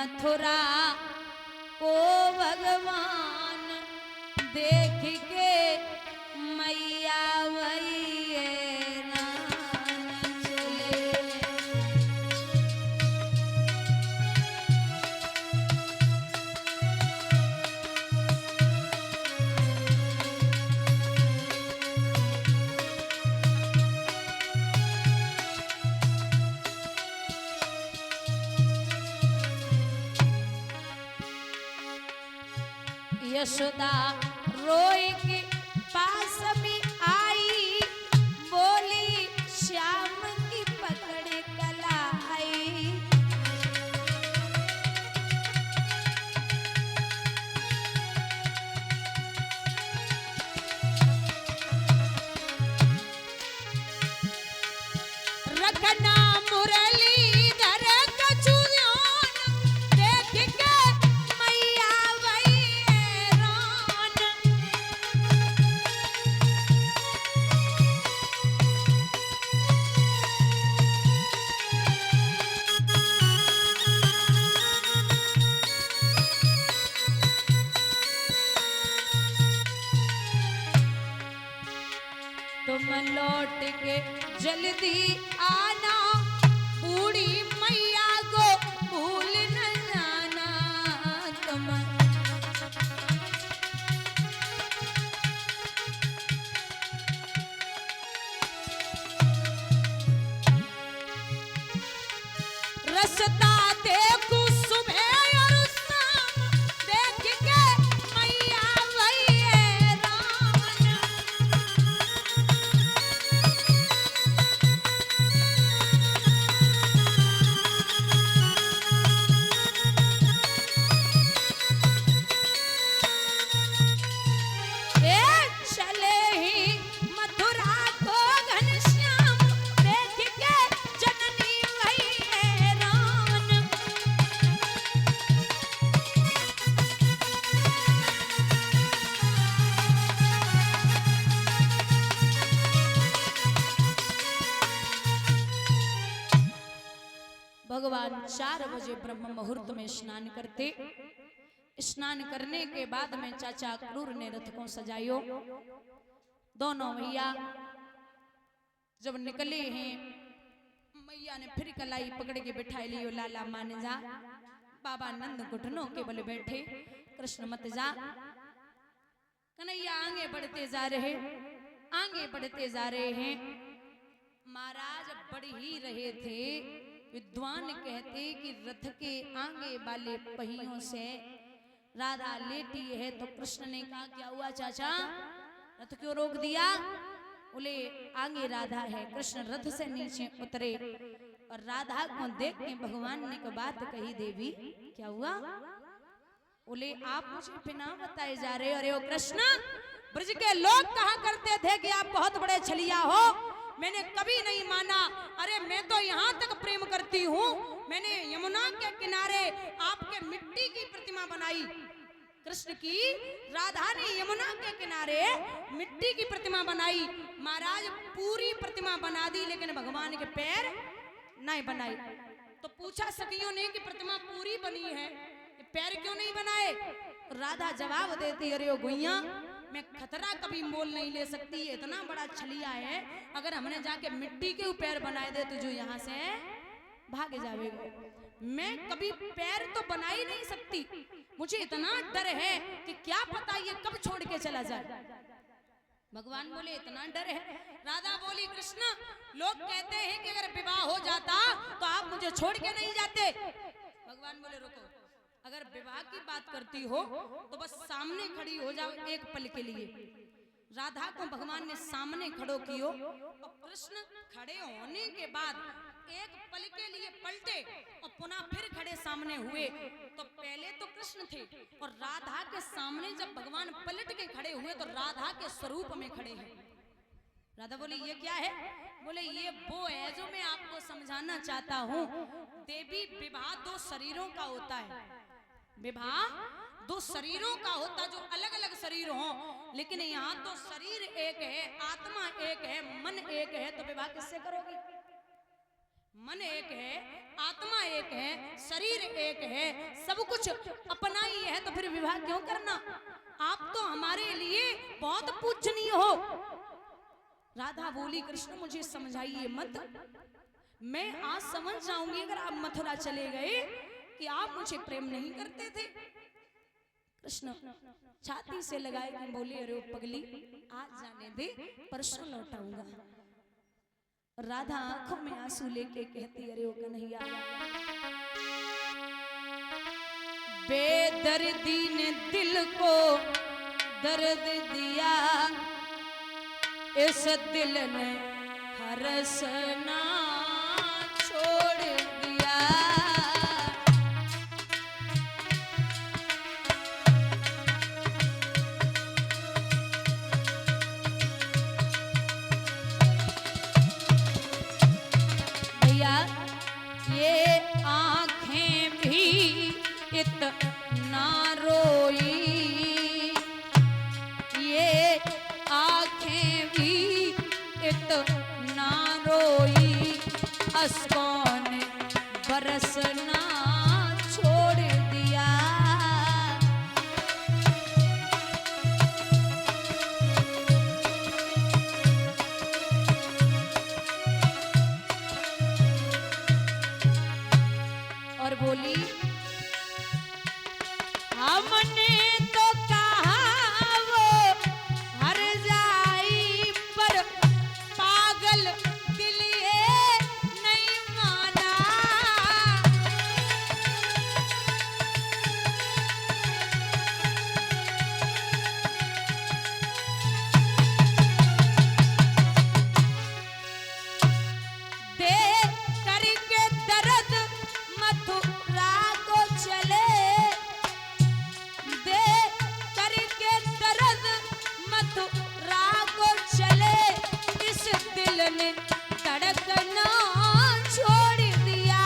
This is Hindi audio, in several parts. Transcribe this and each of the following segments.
मथुरा को भगवान देख के मैया वही चले। यशोदा रोई के पास में आई, बोली श्याम की पकड़ कलाई। रखना मुरली धर कछु देख के मैया वही रान। तुम लौट के जल्दी आना, बूढ़ी मैया को भूल न जाना। तुम रसता देखो सुबह और शाम, देख के मैया वही राम। चले ही मथुरा को घनश्याम, देख के जननी वही रान। भगवान 4 बजे ब्रह्म मुहूर्त में स्नान करते। स्नान करने के बाद में चाचा क्रूर ने रथ को सजायो। दोनों भैया जब निकले हैं, मैया ने फिर कलाई पकड़ के बिठा लियो, लाला मान जा। बाबा नंद घुटनों के बल बैठे, कृष्ण मत जा। कन्हैया आगे बढ़ते जा रहे, आगे बढ़ते जा रहे हैं। महाराज बढ़ ही रहे थे, विद्वान कहते कि रथ के आगे वाले पहियों से राधा लेटी है। तो कृष्ण ने कहा क्या हुआ चाचा, रथ क्यों रोक दिया? बोले आगे राधा है। कृष्ण रथ से नीचे उतरे और राधा को देख के भगवान ने एक बात कही, देवी क्या हुआ? बोले आप मुझे बिना बताए जा रहे हो। अरे ओ कृष्ण, ब्रज के लोग कहा करते थे कि आप बहुत बड़े छलिया हो, मैंने कभी नहीं माना। अरे मैं तो यहाँ तक प्रेम करती हूँ, मैंने यमुना के किनारे आपके मिट्टी की प्रतिमा बनाई। कृष्ण की राधा ने यमुना के किनारे मिट्टी की प्रतिमा बनाई। महाराज पूरी प्रतिमा बना दी, लेकिन भगवान के पैर नहीं बनाए। तो पूछा सखियों ने कि प्रतिमा पूरी बनी है, पैर क्यों नहीं बनाए? राधा जवाब देती, अरे ओ गुइया, मैं खतरा कभी मोल नहीं ले सकती, ये इतना बड़ा छलिया है, अगर हमने जाके मिट्टी के पैर बनाए दे तो जो यहाँ से भाग जावेगा। मैं कभी पैर तो बना ही नहीं सकती, मुझे इतना डर है कि क्या पता ये कब छोड़ के चला जाए। भगवान बोले इतना डर है? राधा बोली कृष्ण, लोग कहते हैं कि अगर विवाह हो जाता तो आप मुझे छोड़ के नहीं जाते। भगवान बोले रुको, अगर विवाह की बात करती हो तो बस सामने खड़ी हो जाओ एक पल के लिए। राधा को भगवान ने सामने खड़ो कियो और कृष्ण खड़े होने के बाद एक पल के लिए पलटे और पुनः फिर खड़े सामने हुए। तो पहले तो कृष्ण थे और राधा के सामने जब भगवान पलट के खड़े हुए तो राधा के स्वरूप में खड़े हैं। राधा बोली ये क्या है? बोले ये वो है जो मैं आपको समझाना चाहता हूँ। देवी विवाह दो शरीरों का होता है, विवाह दो शरीरों का होता, जो अलग अलग शरीर हो, लेकिन यहाँ तो शरीर एक है, आत्मा एक है, मन एक है, तो विवाह किससे करोगी? मन एक है, आत्मा एक है, शरीर एक है, सब कुछ अपना ही है, तो फिर विवाह क्यों करना? आप तो हमारे लिए बहुत पूजनीय हो। राधा बोली कृष्ण मुझे समझाइए मत, मैं आज समझ जाऊंगी अगर आप मथुरा चले गए कि आप मुझे प्रेम नहीं करते थे। कृष्ण छाती से लगाए कि बोले अरे पगली आज जाने दे, परसों लौटाऊंगा। राधा आंखों में आंसू लेके कहती अरे ओ कन्हैया, बेदर्दी ने दिल को दर्द दिया, इस दिल ने हरसना छोड़ दिया। भैया ये आंखें भी इतना रोई, ये आंखें भी इतना रोई, अश्कों ने बरसना छोड़ दिया। और बोली हमने तो कहा वो हर जाई, पर पागल दिल ये नहीं माना। दे करके दर्द मथुरा को चले, दे करके दर्द मथुरा को चले, इस दिल ने धड़कना छोड़ दिया।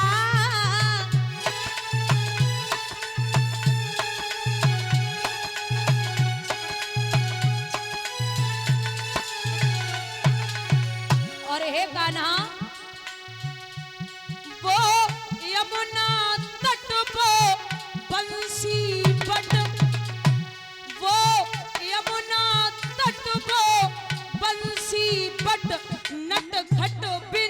और हे कान्हा वो यमुना तट पे बंसी बट, वो यमुना तट पे बंसी बट, नट खट भी